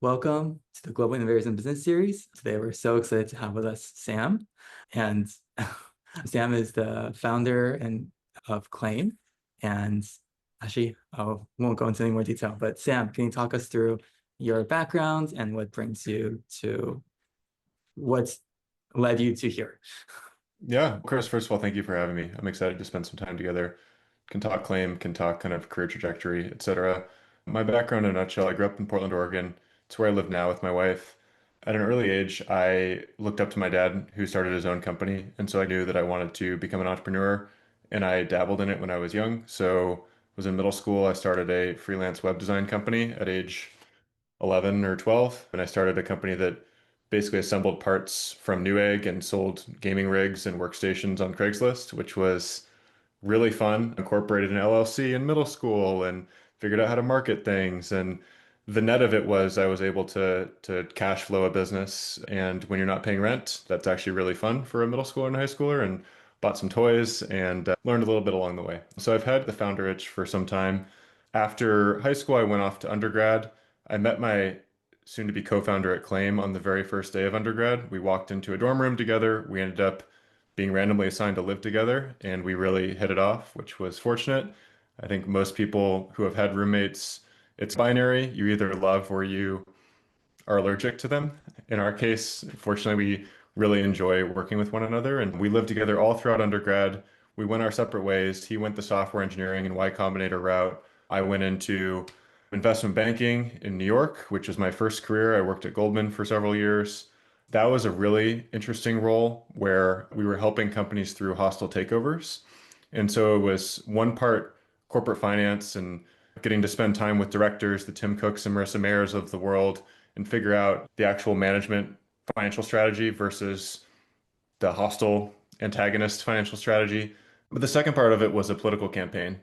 Welcome to the Global Innovators in Business series. Today, we're so excited to have with us Sam. And Sam is the founder of Claim. And actually, I won't go into any more detail, but Sam, can you talk us through your background and what brings you to what's led you to here? Yeah, Chris, first of all, thank you for having me. I'm excited to spend some time together. Can talk claim, can talk kind of career trajectory, etc. My background in a nutshell, I grew up in Portland, Oregon. It's where I live now with my wife. At an early age, I looked up to my dad, who started his own company, and so I knew that I wanted to become an entrepreneur, and I dabbled in it when I was young. So, was in middle school, I started a freelance web design company at age 11 or 12, and I started a company that basically assembled parts from Newegg and sold gaming rigs and workstations on Craigslist, which was really fun. Incorporated an LLC in middle school and figured out how to market things. And the net of it was I was able to cash flow a business. And when you're not paying rent, that's actually really fun for a middle schooler and high schooler. And bought some toys and learned a little bit along the way. So I've had the founder itch for some time. After high school, I went off to undergrad. I met my soon to be co-founder at Claim on the very first day of undergrad. We walked into a dorm room together. We ended up being randomly assigned to live together, and we really hit it off, which was fortunate. I think most people who have had roommates, it's binary. You either love or you are allergic to them. In our case, fortunately, we really enjoy working with one another, and we lived together all throughout undergrad. We went our separate ways. He went the software engineering and Y Combinator route. I went into investment banking in New York, which was my first career. I worked at Goldman for several years. That was a really interesting role where we were helping companies through hostile takeovers. And so it was one part corporate finance and getting to spend time with directors, the Tim Cooks and Marissa Mayers of the world, and figure out the actual management financial strategy versus the hostile antagonist financial strategy. But the second part of it was a political campaign.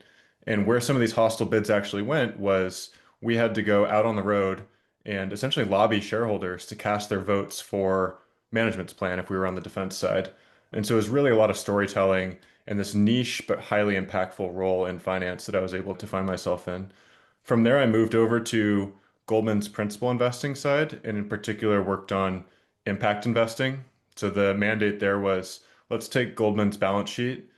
And where some of these hostile bids actually went was we had to go out on the road and essentially lobby shareholders to cast their votes for management's plan if we were on the defense side. And so it was really a lot of storytelling and this niche but highly impactful role in finance that I was able to find myself in. From there, I moved over to Goldman's principal investing side, and in particular worked on impact investing. So the mandate there was let's take Goldman's balance sheet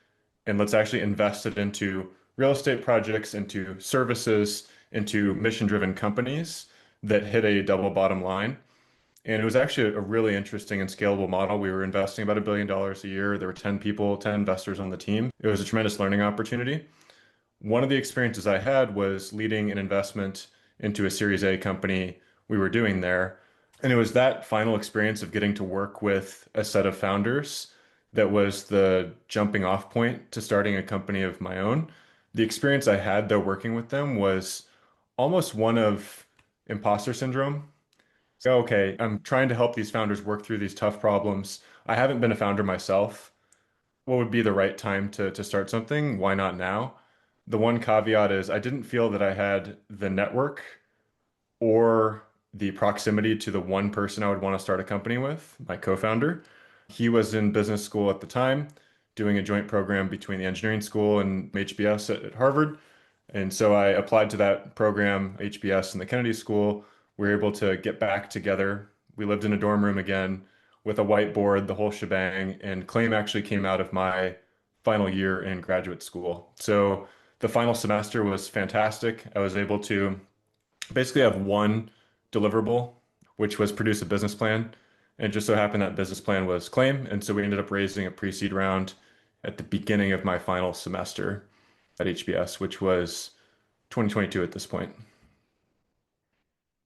and let's actually invest it into real estate projects, into services, into mission-driven companies that hit a double bottom line. And it was actually a really interesting and scalable model. We were investing about $1 billion a year. There were 10 people, 10 investors on the team. It was a tremendous learning opportunity. One of the experiences I had was leading an investment into a Series A company we were doing there. And it was that final experience of getting to work with a set of founders that was the jumping off point to starting a company of my own. The experience I had though working with them was almost one of imposter syndrome. So, okay, I'm trying to help these founders work through these tough problems. I haven't been a founder myself. What would be the right time to start something? Why not now? The one caveat is I didn't feel that I had the network or the proximity to the one person I would want to start a company with, my co-founder. He was in business school at the time, doing a joint program between the engineering school and HBS at Harvard. And so I applied to that program, HBS and the Kennedy School. We were able to get back together. We lived in a dorm room again with a whiteboard, the whole shebang, and Claim actually came out of my final year in graduate school. So the final semester was fantastic. I was able to basically have one deliverable, which was produce a business plan. And it just so happened that business plan was Claim. And so we ended up raising a pre-seed round at the beginning of my final semester at HBS, which was 2022 at this point.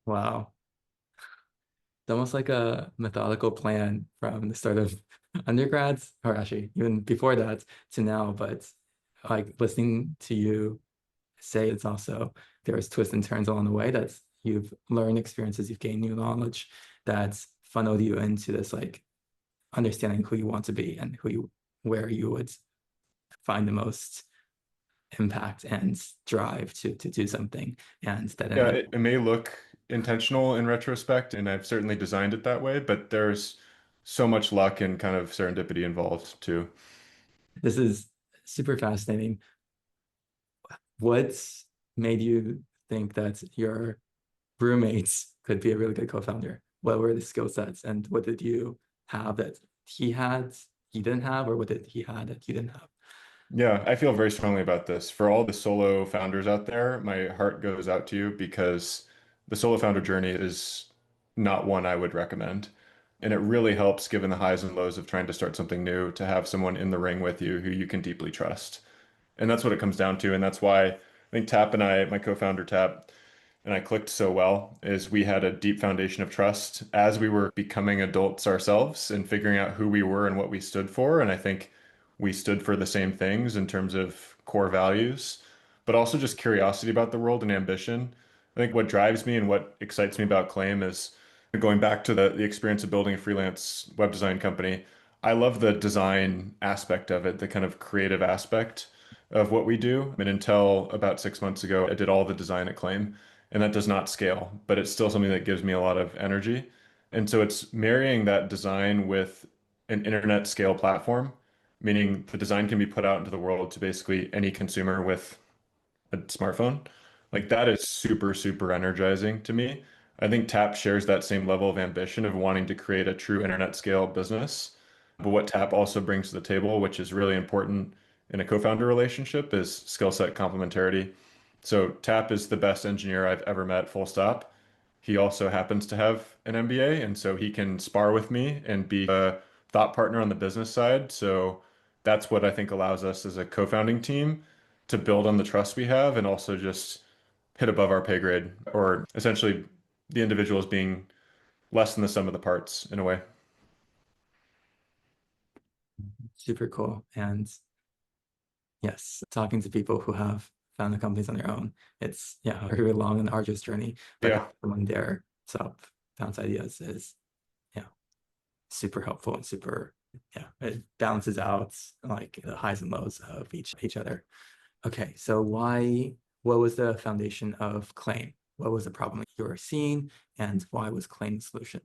Wow. It's almost like a methodical plan from the start of undergrads, or actually even before that to now. But like listening to you say, it's also there's twists and turns along the way that you've learned experiences, you've gained new knowledge that's funneled you into this like understanding who you want to be and where you would find the most impact and drive to do something. And that Yeah, ended up it may look intentional in retrospect, and I've certainly designed it that way, but there's so much luck and kind of serendipity involved too. this is super fascinating. What made you think that your roommates could be a really good co-founder? What were the skill sets and what did you have that he had, he didn't have, or what did he had that you didn't have? Yeah, I feel very strongly about this. For all the solo founders out there, my heart goes out to you because the solo founder journey is not one I would recommend. And it really helps, given the highs and lows of trying to start something new, to have someone in the ring with you who you can deeply trust. And that's what it comes down to. And that's why I think Tap and I, my co-founder Tap, and I clicked so well is we had a deep foundation of trust as we were becoming adults ourselves and figuring out who we were and what we stood for. And I think we stood for the same things in terms of core values, but also just curiosity about the world and ambition. I think what drives me and what excites me about Claim is going back to the experience of building a freelance web design company. I love the design aspect of it, the kind of creative aspect of what we do. And until about 6 months ago, I did all the design at Claim and that does not scale, but it's still something that gives me a lot of energy. And so it's marrying that design with an internet scale platform, meaning the design can be put out into the world to basically any consumer with a smartphone. Like that is super, super energizing to me. I think Tap shares that same level of ambition of wanting to create a true internet scale business. But what Tap also brings to the table, which is really important in a co-founder relationship, is skill set complementarity. So Tap is the best engineer I've ever met, full stop. He also happens to have an MBA, and so he can spar with me and be a thought partner on the business side. So that's what I think allows us as a co-founding team to build on the trust we have and also just hit above our pay grade, or essentially the individuals being less than the sum of the parts in a way. Super cool. And yes, talking to people who have found the companies on their own, it's yeah, a very long and arduous journey, but Yeah. having someone there to help bounce ideas is yeah, super helpful and super yeah, it balances out like the highs and lows of each other. Okay, so what was the foundation of Claim? What was the problem you were seeing, and why was Claim the solution?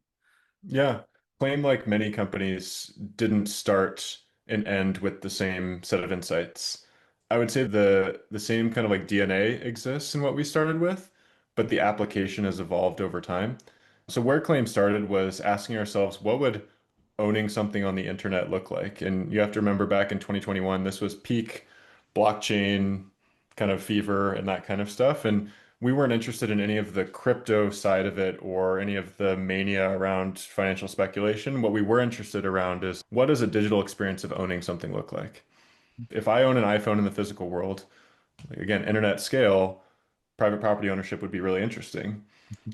Yeah. Claim, like many companies, didn't start and end with the same set of insights. I would say the same kind of like DNA exists in what we started with, but the application has evolved over time. So where Claim started was asking ourselves, what would owning something on the internet look like? And you have to remember back in 2021, this was peak blockchain kind of fever and that kind of stuff. And we weren't interested in any of the crypto side of it or any of the mania around financial speculation. What we were interested around is what does a digital experience of owning something look like? If I own an iPhone in the physical world, like again, internet scale, private property ownership would be really interesting.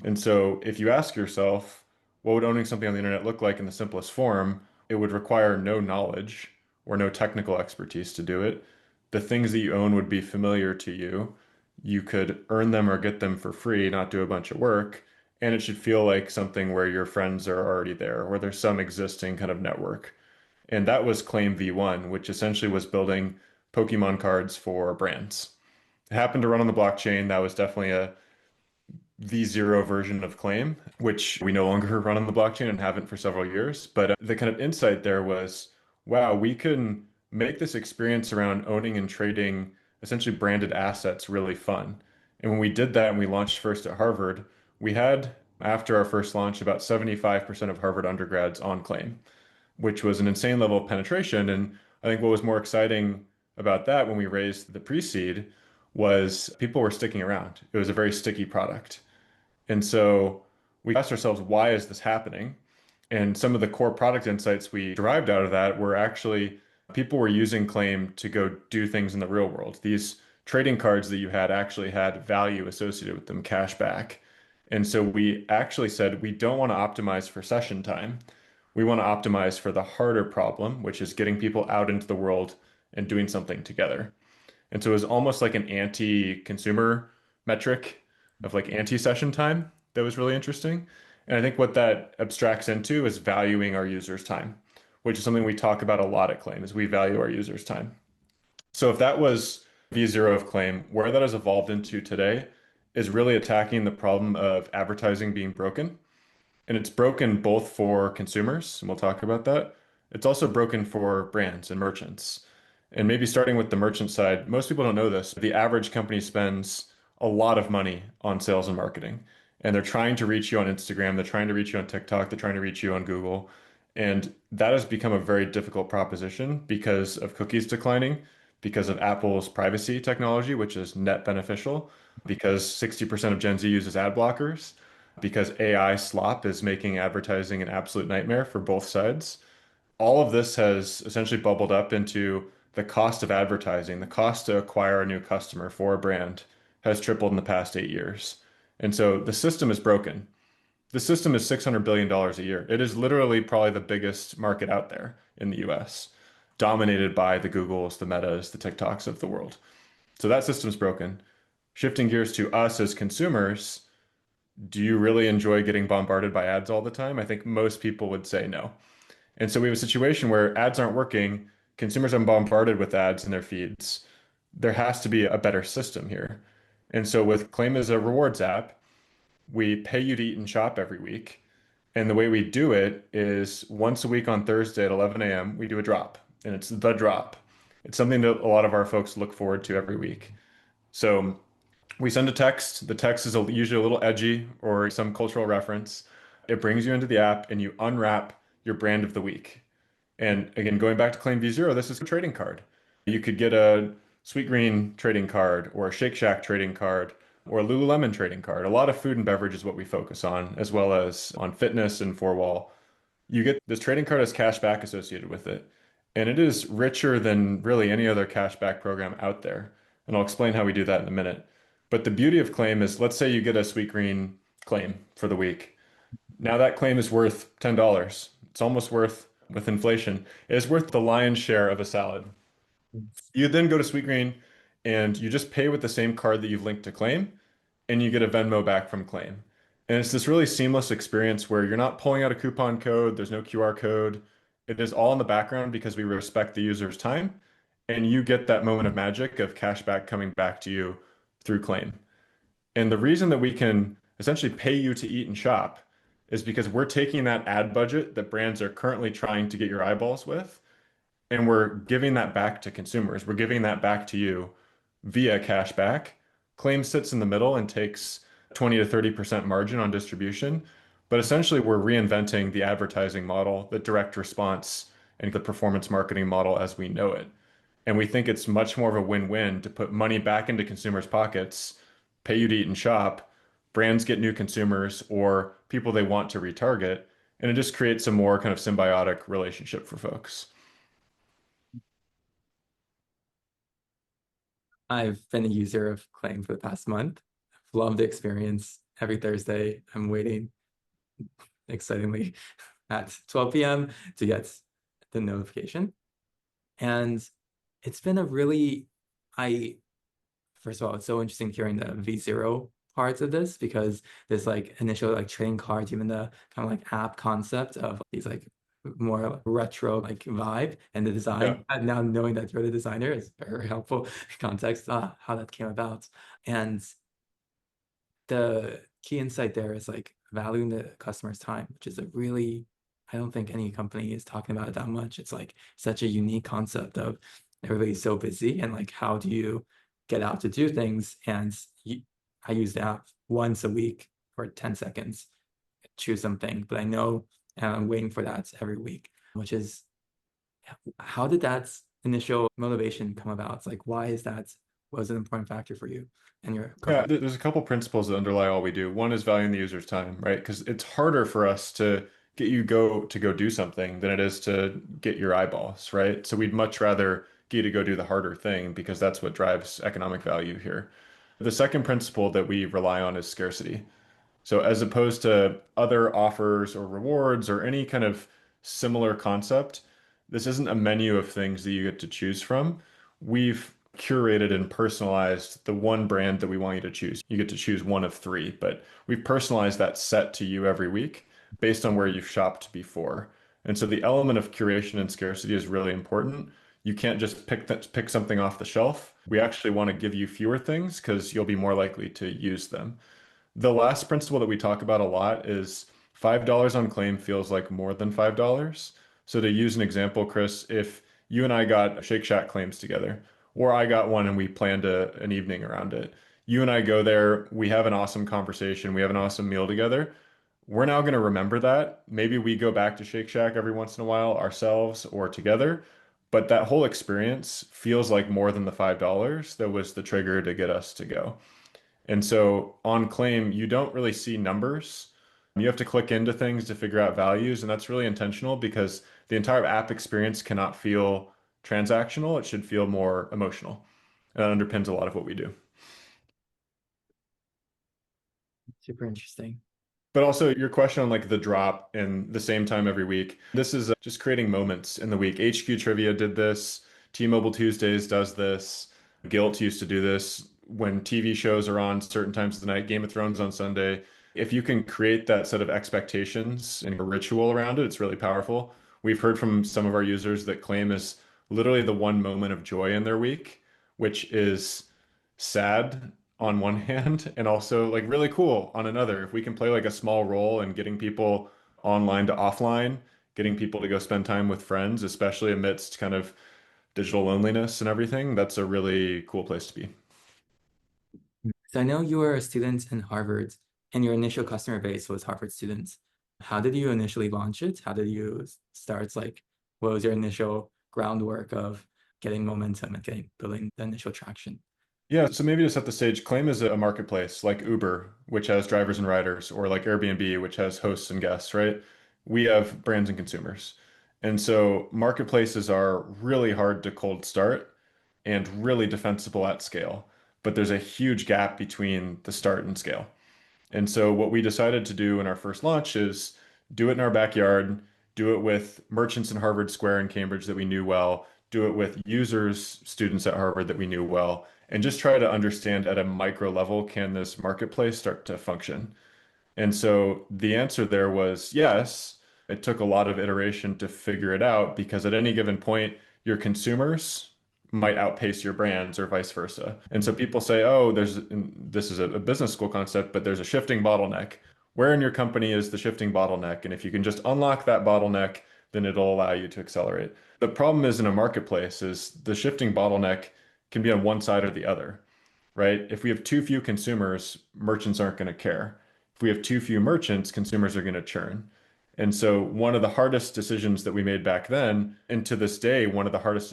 And so if you ask yourself, what would owning something on the internet look like in the simplest form? It would require no knowledge or no technical expertise to do it. The things that you own would be familiar to you. You could earn them or get them for free, not do a bunch of work. And it should feel like something where your friends are already there, where there's some existing kind of network. And that was Claim V1, which essentially was building Pokemon cards for brands. It happened to run on the blockchain. That was definitely a V0 version of Claim, which we no longer run on the blockchain and haven't for several years. But the kind of insight there was, wow, we can make this experience around owning and trading essentially branded assets really fun. And when we did that and we launched first at Harvard, we had, after our first launch, about 75% of Harvard undergrads on Claim, which was an insane level of penetration. And I think what was more exciting about that when we raised the pre-seed was people were sticking around. It was a very sticky product. And so we asked ourselves, why is this happening? And some of the core product insights we derived out of that were actually people were using Claim to go do things in the real world. These trading cards that you had actually had value associated with them, cash back. And so we actually said we don't want to optimize for session time. We want to optimize for the harder problem, which is getting people out into the world and doing something together. And so it was almost like an anti-consumer metric of like anti-session time that was really interesting. And I think what that abstracts into is valuing our users' time, which is something we talk about a lot at Claim, is we value our users' time. So if that was V0 of Claim, where that has evolved into today is really attacking the problem of advertising being broken. And it's broken both for consumers, and we'll talk about that. It's also broken for brands and merchants. And maybe starting with the merchant side, most people don't know this. The average company spends a lot of money on sales and marketing. and they're trying to reach you on Instagram, they're trying to reach you on TikTok, they're trying to reach you on Google. And that has become a very difficult proposition because of cookies declining, because of Apple's privacy technology, which is net beneficial, because 60% of Gen Z uses ad blockers, because AI slop is making advertising an absolute nightmare for both sides. All of this has essentially bubbled up into the cost of advertising. The cost to acquire a new customer for a brand has tripled in the past 8 years. And so the system is broken. The system is $600 billion a year. It is literally probably the biggest market out there in the US, dominated by the Googles, the Metas, the TikToks of the world. So that system's broken. Shifting gears to us as consumers, do you really enjoy getting bombarded by ads all the time? I think most people would say no. And so we have a situation where ads aren't working, consumers are bombarded with ads in their feeds. There has to be a better system here. And so with Claim as a rewards app, we pay you to eat and shop every week. And the way we do it is once a week on Thursday at 11 a.m., we do a drop, and it's the drop. It's something that a lot of our folks look forward to every week. So we send a text. The text is usually a little edgy or some cultural reference. It brings you into the app and you unwrap your brand of the week. And again, going back to Claim V0, this is a trading card. You could get a Sweet Green trading card or a Shake Shack trading card or a Lululemon trading card. A lot of food and beverage is what we focus on, as well as on fitness and four wall. You get this trading card has cash back associated with it, and it is richer than really any other cash back program out there. And I'll explain how we do that in a minute. But the beauty of Claim is, let's say you get a Sweet Green claim for the week. Now that claim is worth $10. It's almost worth, with inflation, it is worth the lion's share of a salad. You then go to Sweetgreen and you just pay with the same card that you've linked to Claim, and you get a Venmo back from Claim. And it's this really seamless experience where you're not pulling out a coupon code, there's no QR code. It is all in the background because we respect the user's time, and you get that moment of magic of cashback coming back to you through Claim. And the reason that we can essentially pay you to eat and shop is because we're taking that ad budget that brands are currently trying to get your eyeballs with, and we're giving that back to consumers. We're giving that back to you via cashback. Claim sits in the middle and takes 20 to 30% margin on distribution. But essentially, we're reinventing the advertising model, the direct response, and the performance marketing model as we know it. And we think it's much more of a win-win to put money back into consumers' pockets, pay you to eat and shop, brands get new consumers or people they want to retarget, and it just creates a more kind of symbiotic relationship for folks. I've been a user of Claim for the past month. I've loved the experience. Every Thursday, I'm waiting excitingly at 12 p.m. to get the notification. And it's been a really, I first of all, it's so interesting hearing the V0 parts of this because there's like initial like trading cards, even the kind of like app concept of these like more retro like vibe and the Yeah. design. And now knowing that you're the designer is very helpful context how that came about. And the key insight there is like valuing the customer's time, which is a really, I don't think any company is talking about it that much. It's like such a unique concept of everybody's so busy and like how do you get out to do things? And I use the app once a week for 10 seconds, choose something, but I know and I'm waiting for that every week, which is how did that initial motivation come about? It's like, why is that was an important factor for you and your Yeah, company? there's a couple principles that underlie all we do. One is valuing the user's time, right? Because it's harder for us to get you go do something than it is to get your eyeballs, right? So we'd much rather get you to go do the harder thing because that's what drives economic value here. The second principle that we rely on is scarcity. So as opposed to other offers or rewards or any kind of similar concept, this isn't a menu of things that you get to choose from. We've curated and personalized the one brand that we want you to choose. You get to choose one of three, but we've personalized that set to you every week based on where you've shopped before. And so the element of curation and scarcity is really important. You can't just pick something off the shelf. We actually want to give you fewer things because you'll be more likely to use them. The last principle that we talk about a lot is $5 on claim feels like more than $5. So to use an example, Chris, if you and I got Shake Shack claims together, or I got one and we planned an evening around it, You and I go there, we have an awesome conversation, we have an awesome meal together. We're now going to remember that. Maybe we go back to Shake Shack every once in a while ourselves or together, but that whole experience feels like more than the $5 that was the trigger to get us to go. And so on Claim, you don't really see numbers. You have to click into things to figure out values, and that's really intentional because the entire app experience cannot feel transactional. It should feel more emotional. And that underpins a lot of what we do. Super interesting. But also your question on like the drop and the same time every week. This is just creating moments in the week. HQ Trivia did this. T-Mobile Tuesdays does this. Guilt used to do this when TV shows are on certain times of the night. Game of Thrones on Sunday. If you can create that set of expectations and a ritual around it, it's really powerful. We've heard from some of our users that claim is literally the one moment of joy in their week, which is sad on one hand and also like really cool on another. If we can play like a small role in getting people online to offline, getting people to go spend time with friends, especially amidst kind of digital loneliness and everything, that's a really cool place to be. So I know you were a student in Harvard and your initial customer base was Harvard students. How did you initially launch it? How did you start? Like, what was your initial groundwork of getting momentum and getting building the initial traction? Yeah, so maybe to set the stage, Claim is a marketplace like Uber, which has drivers and riders, or like Airbnb, which has hosts and guests, right? We have brands and consumers. And so marketplaces are really hard to cold start and really defensible at scale. But there's a huge gap between the start and scale. And so what we decided to do in our first launch is do it in our backyard, do it with merchants in Harvard Square in Cambridge that we knew well, do it with users, students at Harvard that we knew well, and just try to understand at a micro level, can this marketplace start to function? And so the answer there was yes. It took a lot of iteration to figure it out because at any given point, your consumers might outpace your brands or vice versa. And so people say, oh, this is a business school concept, but there's a shifting bottleneck. Where in your company is the shifting bottleneck? And if you can just unlock that bottleneck, then it'll allow you to accelerate. The problem is in a marketplace is the shifting bottleneck can be on one side or the other, right? If we have too few consumers, merchants aren't going to care. If we have too few merchants, consumers are going to churn. And so one of the hardest decisions that we made back then, and to this day, one of the hardest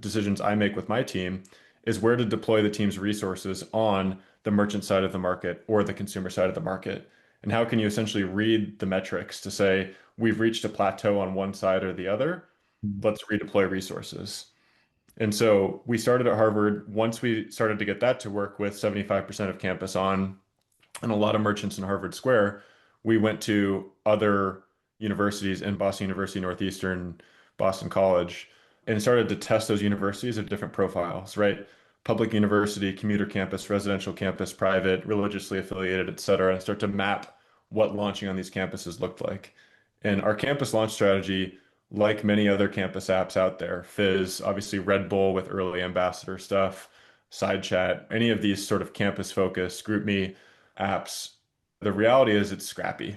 decisions I make with my team is where to deploy the team's resources on the merchant side of the market or the consumer side of the market. And how can you essentially read the metrics to say, we've reached a plateau on one side or the other, Mm. let's redeploy resources. And so we started at Harvard. Once we started to get that to work with 75% of campus on and a lot of merchants in Harvard Square, we went to other universities in Boston University, Northeastern, Boston College, and started to test those universities at different profiles, right? Public university, commuter campus, residential campus, private, religiously affiliated, et cetera, and start to map what launching on these campuses looked like. And our campus launch strategy, like many other campus apps out there, Fizz, obviously Red Bull with early ambassador stuff, Side Chat, any of these sort of campus focused GroupMe apps, the reality is it's scrappy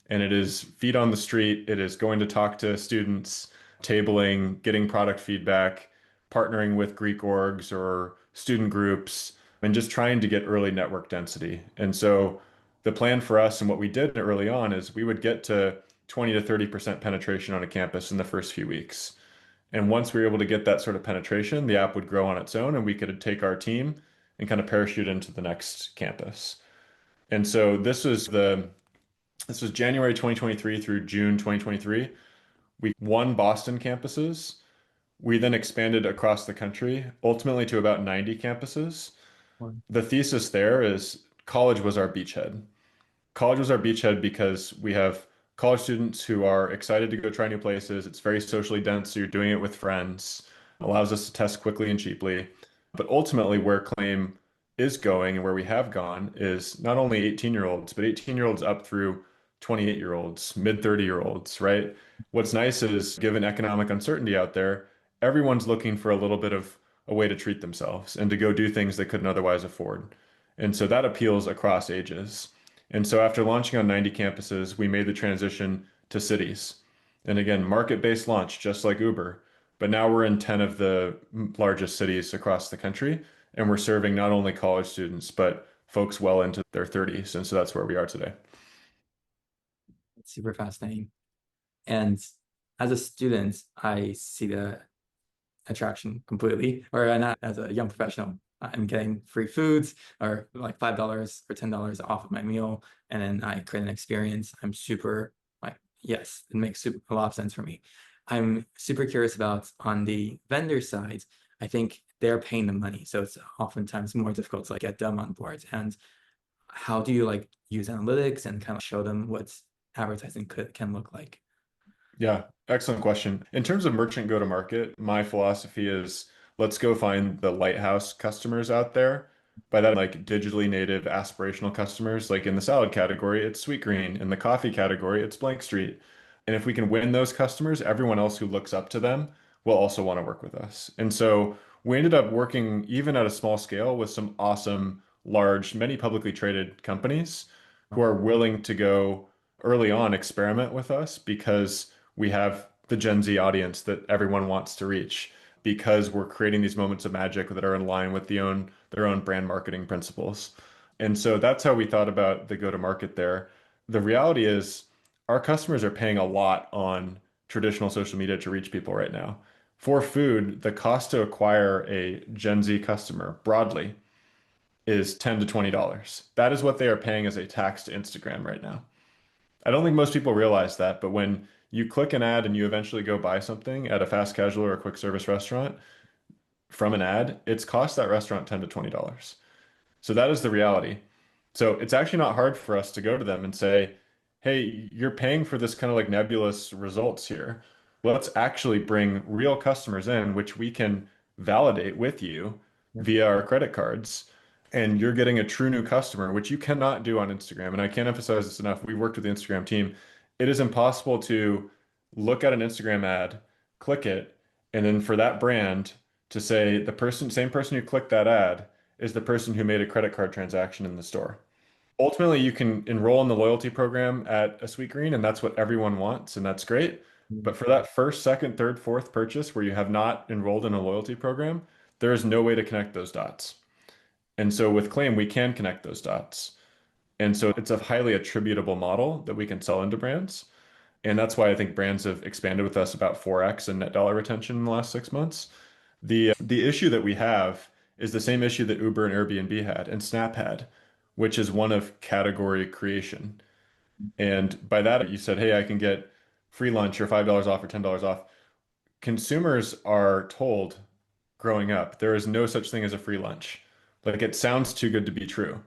and it is feet on the street. It is going to talk to students, tabling, getting product feedback, partnering with Greek orgs or student groups, and just trying to get early network density. And so the plan for us and what we did early on is we would get to 20 to 30% penetration on a campus in the first few weeks. And once we were able to get that sort of penetration, the app would grow on its own and we could take our team and kind of parachute into the next campus. And so this was January 2023 through June 2023. We won Boston campuses. We then expanded across the country, ultimately to about 90 campuses. Or- The thesis there is college was our beachhead. College was our beachhead because we have college students who are excited to go try new places. It's very socially dense, so you're doing it with friends, allows us to test quickly and cheaply. But ultimately, where Claim is going and where we have gone is not only 18-year-olds, but 18-year-olds up through 28-year-olds, mid 30-year-olds, right? What's nice is given economic uncertainty out there, everyone's looking for a little bit of a way to treat themselves and to go do things they couldn't otherwise afford. And so that appeals across ages. And so after launching on 90 campuses, we made the transition to cities. And again, market-based launch, just like Uber. But now we're in 10 of the largest cities across the country. and we're serving not only college students, but folks well into their 30s. And so that's where we are today. It's super fascinating. And as a student, I see the attraction completely. Or not as a young professional, I'm getting free foods or like $5 or $10 off of my meal, and then I create an experience. I'm super like, yes, it makes a lot of sense for me. I'm super curious about on the vendor side. I think they're paying the money, so it's oftentimes more difficult to like get them on board. And how do you like use analytics and kind of show them what advertising can look like? Yeah, excellent question. In terms of merchant go-to-market, my philosophy is let's go find the lighthouse customers out there. By that, like digitally native aspirational customers, like in the salad category, it's Sweetgreen. In the coffee category, it's Blank Street. And if we can win those customers, everyone else who looks up to them will also want to work with us. And so we ended up working even at a small scale with some awesome, large, many publicly traded companies who are willing to go early on experiment with us because we have the Gen Z audience that everyone wants to reach because we're creating these moments of magic that are in line with their own brand marketing principles. And so that's how we thought about the go-to-market there. The reality is our customers are paying a lot on traditional social media to reach people right now. For food, the cost to acquire a Gen Z customer broadly is $10 to $20. That is what they are paying as a tax to Instagram right now. I don't think most people realize that, but when you click an ad and you eventually go buy something at a fast casual or a quick service restaurant from an ad, it's cost that restaurant $10 to $20. So that is the reality. So it's actually not hard for us to go to them and say, hey, you're paying for this kind of like nebulous results here. Let's actually bring real customers in, which we can validate with you via our credit cards. And you're getting a true new customer, which you cannot do on Instagram. And I can't emphasize this enough. We worked with the Instagram team. It is impossible to look at an Instagram ad, click it, and then for that brand to say the same person who clicked that ad is the person who made a credit card transaction in the store. Ultimately, you can enroll in the loyalty program at a Sweetgreen, and that's what everyone wants, and that's great. But for that first, second, third, fourth purchase where you have not enrolled in a loyalty program, there is no way to connect those dots. And so with Claim, we can connect those dots. And so it's a highly attributable model that we can sell into brands. And that's why I think brands have expanded with us about 4x in net dollar retention in the last 6 months. The issue that we have is the same issue that Uber and Airbnb had and Snap had, which is one of category creation. And by that, you said, hey, I can get free lunch or $5 off or $10 off. Consumers are told growing up, there is no such thing as a free lunch. Like it sounds too good to be true.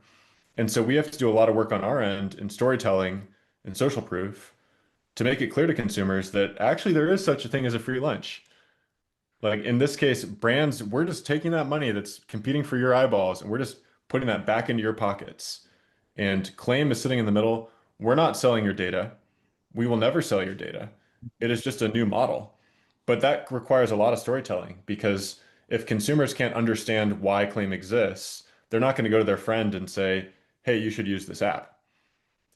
And so we have to do a lot of work on our end in storytelling and social proof to make it clear to consumers that actually there is such a thing as a free lunch. Like in this case, brands, we're just taking that money that's competing for your eyeballs and we're just putting that back into your pockets. And Claim is sitting in the middle. We're not selling your data. We will never sell your data. It is just a new model. But that requires a lot of storytelling because if consumers can't understand why Claim exists, they're not going to go to their friend and say, hey, you should use this app.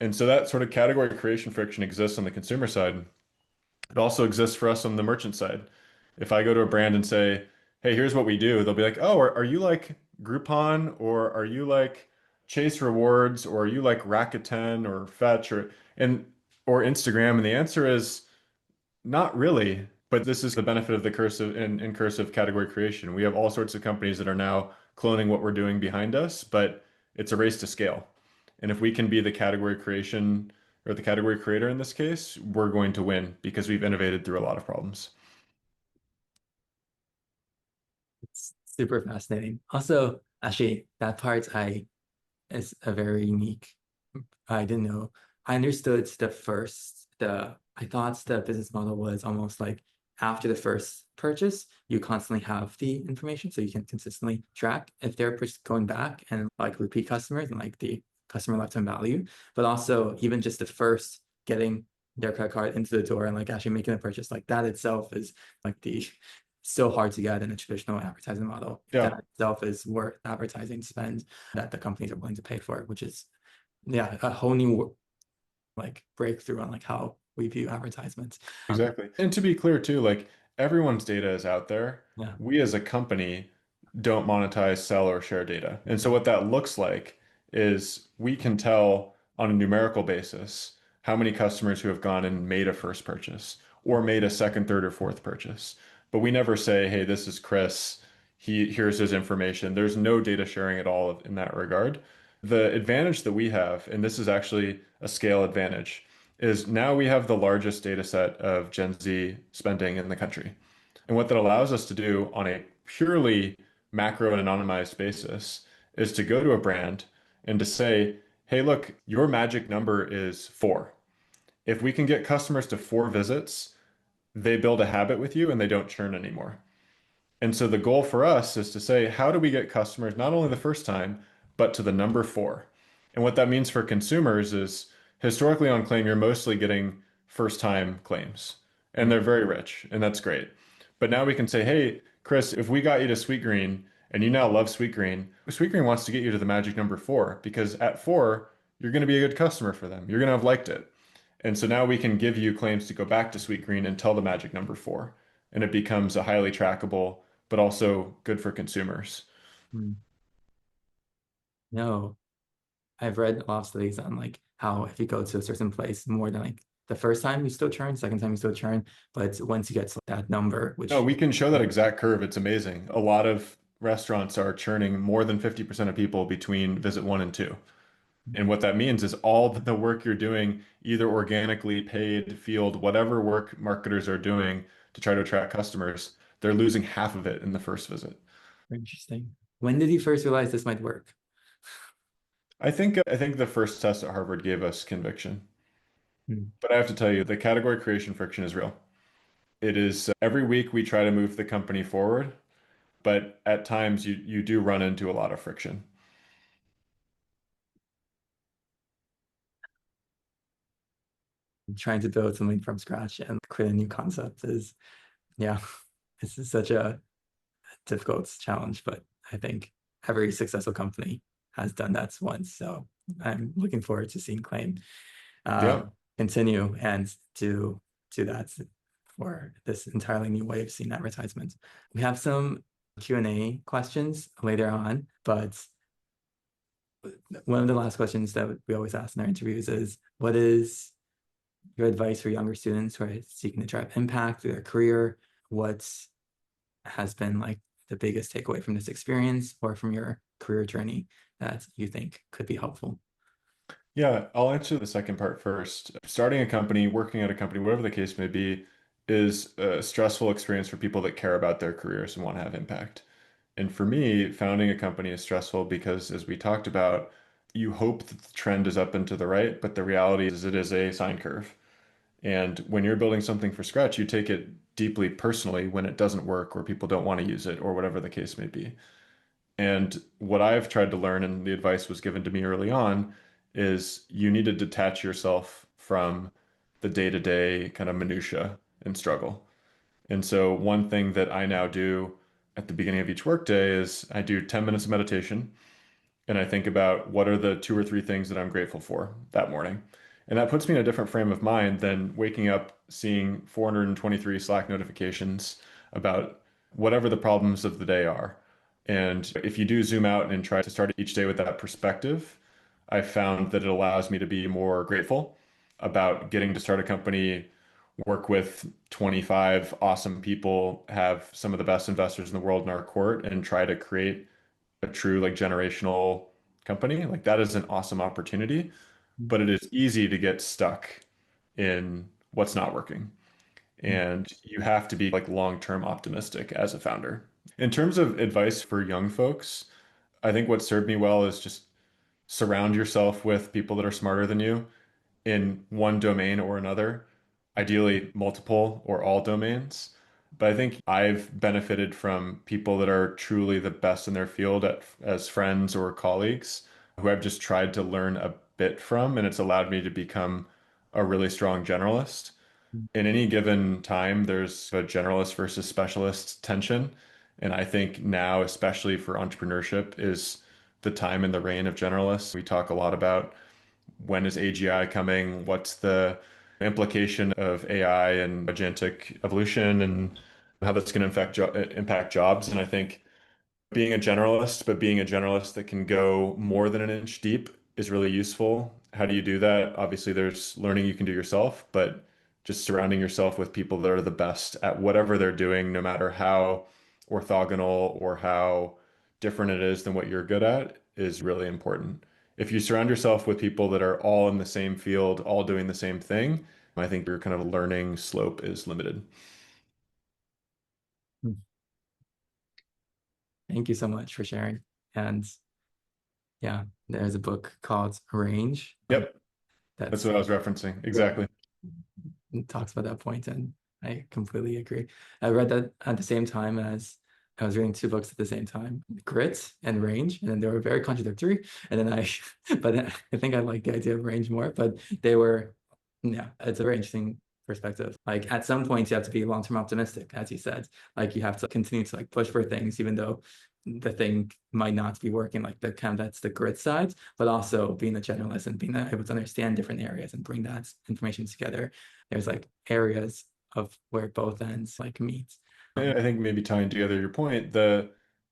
And so that sort of category creation friction exists on the consumer side. It also exists for us on the merchant side. If I go to a brand and say, hey, here's what we do, they'll be like, oh, are you like Groupon or are you like Chase Rewards or are you like Rakuten or Fetch or Instagram? And the answer is not really. But this is the benefit of the cursive in cursive category creation. We have all sorts of companies that are now cloning what we're doing behind us, but it's a race to scale. And if we can be the category creation or the category creator in this case, we're going to win because we've innovated through a lot of problems. It's super fascinating. Also, actually, that part I is a very unique. I didn't know. I understood I thought the business model was almost like after the first purchase, you constantly have the information so you can consistently track if they're going back and like repeat customers and like the customer lifetime value, but also even just the first getting their credit card into the door and like actually making a purchase like that itself is like the so hard to get in a traditional advertising model. Yeah, That itself is worth advertising spend that the companies are willing to pay for, which is yeah, a whole new like breakthrough on like how we view advertisements. exactly. And to be clear too, like everyone's data is out there. Yeah. We as a company don't monetize, sell, or share data. And so what that looks like is we can tell on a numerical basis how many customers who have gone and made a first purchase or made a second, third, or fourth purchase. But we never say, hey, this is Chris. Here's his information. There's no data sharing at all in that regard. The advantage that we have, and this is actually a scale advantage, is now we have the largest data set of Gen Z spending in the country. And what that allows us to do on a purely macro and anonymized basis is to go to a brand and to say, hey, look, your magic number is four. If we can get customers to four visits, they build a habit with you and they don't churn anymore. And so the goal for us is to say, how do we get customers not only the first time, but to the number four? And what that means for consumers is historically on claim, you're mostly getting first time claims and they're very rich and that's great. But now we can say, hey, Chris, if we got you to Sweetgreen and you now love Sweetgreen, Sweetgreen wants to get you to the magic number four because at four, you're going to be a good customer for them. You're going to have liked it. And so now we can give you claims to go back to Sweetgreen and tell the magic number four. And it becomes a highly trackable, but also good for consumers. Mm. No, I've read a lot of studies on like how if you go to a certain place more than like the first time you still churn, second time you still churn, but once you get to that number, No, which we can show that exact curve. It's amazing. A lot of restaurants are churning more than 50% of people between visit one and two. And what that means is all the work you're doing, either organically, paid, field, whatever work marketers are doing to try to attract customers, they're losing half of it in the first visit. very interesting. When did you first realize this might work? I think the first test at Harvard gave us conviction. Hmm. But I have to tell you, the category creation friction is real. It is every week we try to move the company forward, but at times you do run into a lot of friction. Trying to build something from scratch and create a new concept is, yeah, this is such a difficult challenge, but I think every successful company has done that once. So I'm looking forward to seeing Claim uh, Yeah. continue and do that for this entirely new way of seeing advertisements. We have some Q&A questions later on, but one of the last questions that we always ask in our interviews is, what is your advice for younger students who are seeking to drive impact through their career? What has been like the biggest takeaway from this experience or from your career journey that you think could be helpful? Yeah, I'll answer the second part first. Starting a company, working at a company, whatever the case may be, is a stressful experience for people that care about their careers and want to have impact. And for me, founding a company is stressful because, as we talked about, you hope that the trend is up and to the right, but the reality is it is a sine curve. And when you're building something from scratch, you take it deeply personally when it doesn't work or people don't want to use it or whatever the case may be. And what I've tried to learn, and the advice was given to me early on, is you need to detach yourself from the day-to-day kind of minutia and struggle. And so one thing that I now do at the beginning of each workday is I do 10 minutes of meditation and I think about what are the two or three things that I'm grateful for that morning. And that puts me in a different frame of mind than waking up seeing 423 Slack notifications about whatever the problems of the day are. And if you do zoom out and try to start each day with that perspective, I've found that it allows me to be more grateful about getting to start a company, work with 25 awesome people, have some of the best investors in the world in our court, and try to create a true like generational company. Like that is an awesome opportunity, but it is easy to get stuck in what's not working. And you have to be like long-term optimistic as a founder. In terms of advice for young folks, I think what served me well is just surround yourself with people that are smarter than you in one domain or another, ideally multiple or all domains. But I think I've benefited from people that are truly the best in their field as friends or colleagues who I've just tried to learn a bit from, and it's allowed me to become a really strong generalist. In any given time, there's a generalist versus specialist tension. And I think now, especially for entrepreneurship, is the time in the reign of generalists. We talk a lot about when is AGI coming? What's the implication of AI and agentic evolution and how that's going to impact jobs? And I think being a generalist, but being a generalist that can go more than an inch deep is really useful. How do you do that? Obviously, there's learning you can do yourself, but just surrounding yourself with people that are the best at whatever they're doing, no matter how orthogonal or how different it is than what you're good at, is really important. If you surround yourself with people that are all in the same field, all doing the same thing, I think your kind of learning slope is limited. Hmm. Thank you so much for sharing. And yeah, there's a book called Range, Yep, that's that's what I was referencing. Exactly. talks about that point, and I completely agree. I read that at the same time as I was reading two books at the same time, Grit and Range, and then they were very contradictory. And then but I think I like the idea of Range more, but they were, yeah, it's a very interesting perspective. Like at some points, you have to be long-term optimistic, as you said. Like you have to continue to like push for things, even though the thing might not be working. Like the kind of that's the grit side, but also being a generalist and being able to understand different areas and bring that information together. There's like areas of where both ends like meet. And I think maybe tying together your point,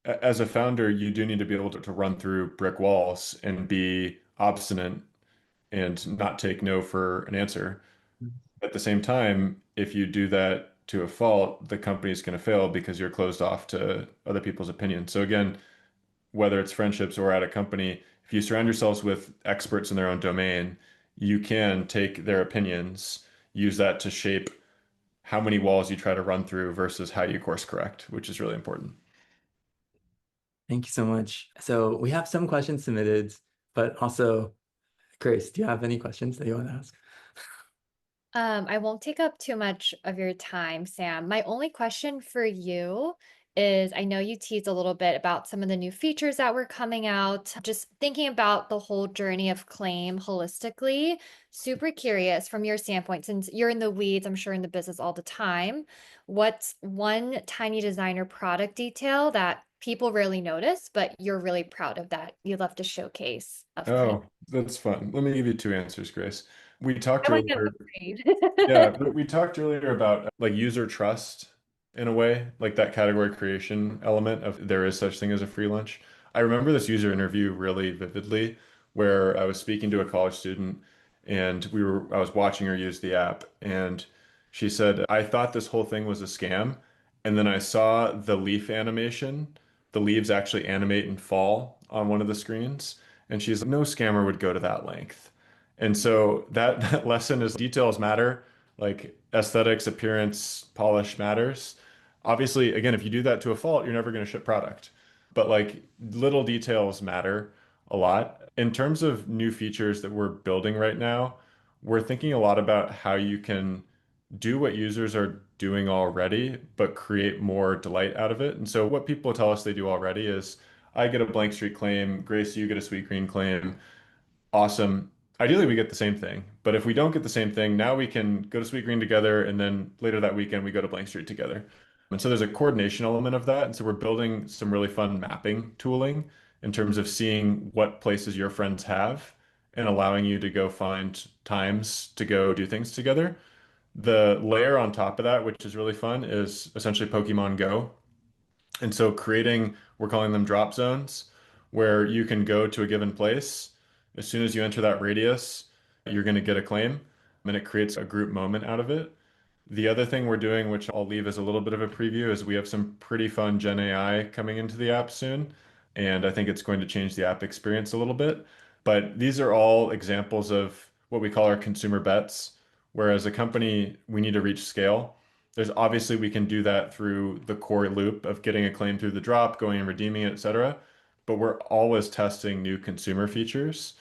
as a founder, you do need to be able to run through brick walls and be obstinate and not take no for an answer. At the same time, if you do that to a fault, the company's going to fail because you're closed off to other people's opinions. So again, whether it's friendships or at a company, if you surround yourselves with experts in their own domain, you can take their opinions, use that to shape how many walls you try to run through versus how you course correct, which is really important. Thank you so much. So we have some questions submitted, but also, Grace, do you have any questions that you want to ask? I won't take up too much of your time, Sam. My only question for you is I know you teased a little bit about some of the new features that were coming out. Just thinking about the whole journey of claim holistically, super curious from your standpoint, since you're in the weeds, I'm sure in the business all the time. What's one tiny designer product detail that people rarely notice, but you're really proud of that you love to showcase of claim? Oh, that's fun. Let me give you two answers, Grace. We talked I like them earlier, afraid. yeah, we talked earlier about like user trust in a way, like that category creation element of there is such thing as a free lunch. I remember this user interview really vividly where I was speaking to a college student and I was watching her use the app and she said, I thought this whole thing was a scam. And then I saw the leaf animation, the leaves actually animate and fall on one of the screens. And she's like, no scammer would go to that length. And so that lesson is details matter, like aesthetics, appearance, polish matters. Obviously, again, if you do that to a fault, you're never going to ship product. But like little details matter a lot. In terms of new features that we're building right now, we're thinking a lot about how you can do what users are doing already, but create more delight out of it. And so what people tell us they do already is I get a blank street claim, Grace, you get a sweet green claim. Awesome. Ideally, we get the same thing. But if we don't get the same thing, now we can go to Sweet Green together, and then later that weekend, we go to Blank Street together. And so there's a coordination element of that. And so we're building some really fun mapping tooling in terms of seeing what places your friends have and allowing you to go find times to go do things together. The layer on top of that, which is really fun, is essentially Pokemon Go. And so creating, we're calling them drop zones, where you can go to a given place. As soon as you enter that radius, you're going to get a claim, and it creates a group moment out of it. The other thing we're doing, which I'll leave as a little bit of a preview, is we have some pretty fun Gen AI coming into the app soon. And I think it's going to change the app experience a little bit. But these are all examples of what we call our consumer bets, where as a company, we need to reach scale. There's obviously we can do that through the core loop of getting a claim through the drop, going and redeeming it, et cetera. But we're always testing new consumer features.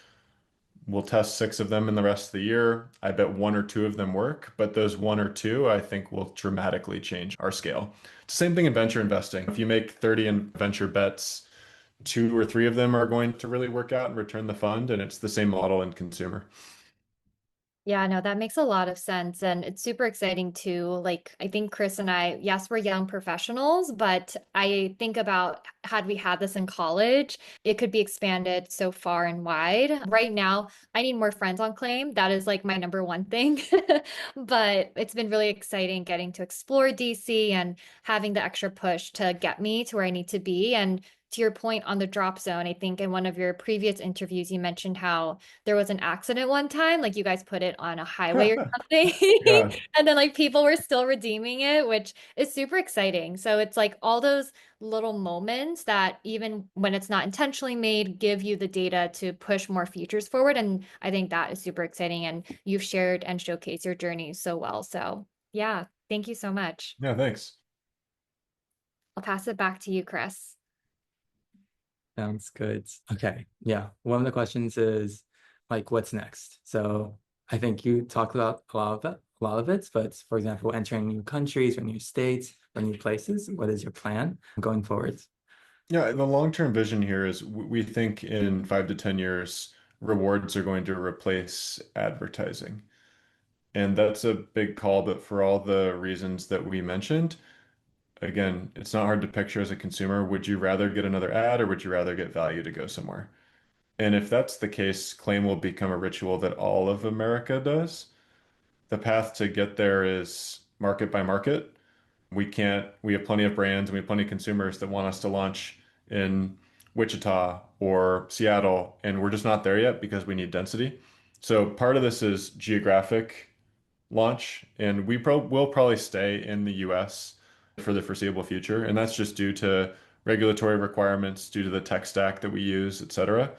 We'll test six of them in the rest of the year. I bet one or two of them work, but those one or two, I think, will dramatically change our scale. It's the same thing in venture investing. If you make 30 in venture bets, two or three of them are going to really work out and return the fund, and it's the same model in consumer. Yeah, no, that makes a lot of sense. And it's super exciting too. Like, I think Chris and I, yes, we're young professionals, but I think about had we had this in college, it could be expanded so far and wide. Right now, I need more friends on Claim. That is like my number one thing. But it's been really exciting getting to explore DC and having the extra push to get me to where I need to be. And to your point on the drop zone, I think in one of your previous interviews, you mentioned how there was an accident one time, like you guys put it on a highway or something, Yeah. and then like people were still redeeming it, which is super exciting. So it's like all those little moments that even when it's not intentionally made, give you the data to push more features forward. And I think that is super exciting. And you've shared and showcased your journey so well. So yeah, thank you so much. Yeah, thanks. I'll pass it back to you, Chris. Sounds good. Okay. Yeah. One of the questions is like, what's next? So I think you talked about a lot of it, but for example, entering new countries or new states or new places, what is your plan going forward? Yeah, the long-term vision here is we think in 5 to 10 years, rewards are going to replace advertising. And that's a big call, but for all the reasons that we mentioned, again, it's not hard to picture as a consumer. Would you rather get another ad or would you rather get value to go somewhere? And if that's the case, claim will become a ritual that all of America does. The path to get there is market by market. We have plenty of brands and we have plenty of consumers that want us to launch in Wichita or Seattle, and we're just not there yet because we need density. So part of this is geographic launch, and will probably stay in the US for the foreseeable future. And that's just due to regulatory requirements, due to the tech stack that we use, et cetera.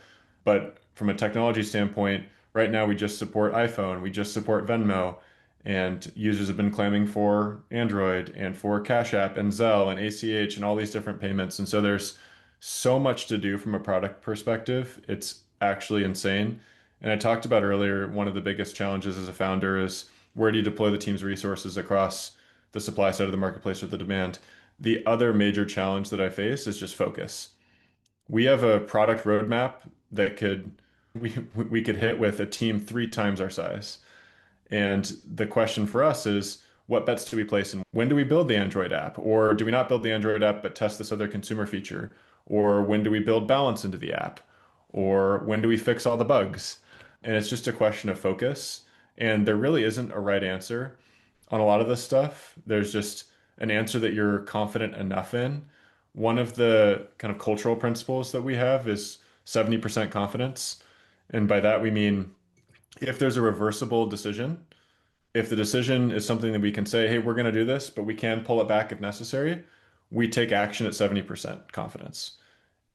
But from a technology standpoint, right now we just support iPhone, we just support Venmo, and users have been claiming for Android and for Cash App and Zelle and ACH and all these different payments. And so there's so much to do from a product perspective. It's actually insane. And I talked about earlier, one of the biggest challenges as a founder is where do you deploy the team's resources across the supply side of the marketplace or the demand? The other major challenge that I face is just focus. We have a product roadmap that we could hit with a team 3 times our size. And the question for us is, what bets do we place and when do we build the Android app? Or do we not build the Android app but test this other consumer feature? Or when do we build balance into the app? Or when do we fix all the bugs? And it's just a question of focus. And there really isn't a right answer on a lot of this stuff. There's just an answer that you're confident enough in. One of the kind of cultural principles that we have is 70% confidence. And by that, we mean if there's a reversible decision, if the decision is something that we can say, hey, we're going to do this, but we can pull it back if necessary, we take action at 70% confidence.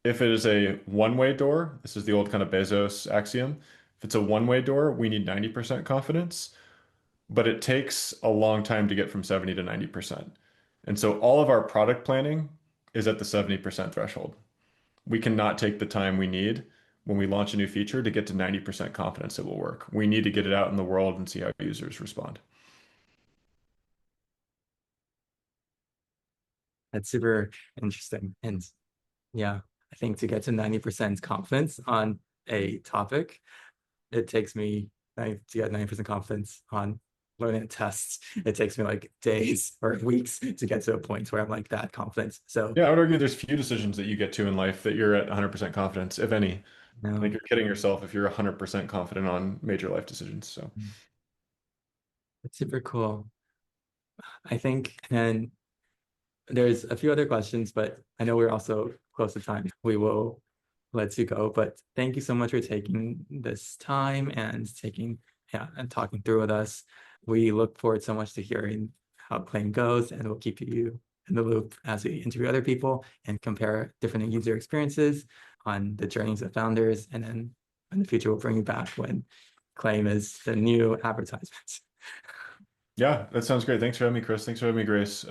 If it is a one-way door, this is the old kind of Bezos axiom. If it's a one-way door, we need 90% confidence, but it takes a long time to get from 70 to 90%. And so all of our product planning is at the 70% threshold. We cannot take the time we need when we launch a new feature to get to 90% confidence it will work. We need to get it out in the world and see how users respond. That's super interesting. And yeah, I think to get to 90% confidence on a topic, it takes me to get 90% confidence on learning tests. It takes me like days or weeks to get to a point where I'm like that confident. So, Yeah, I would argue there's few decisions that you get to in life that you're at 100% confidence, if any. I think no, you're kidding yourself if you're 100% confident on major life decisions. So, it's super cool. I think, and there's a few other questions, but I know we're also close to time. We will let you go, but thank you so much for taking this time and yeah, and talking through with us. We look forward so much to hearing how Claim goes, and we'll keep you in the loop as we interview other people and compare different user experiences on the journeys of founders. And then in the future, we'll bring you back when Claim is the new advertisement. yeah, that sounds great. Thanks for having me, Chris. Thanks for having me, Grace.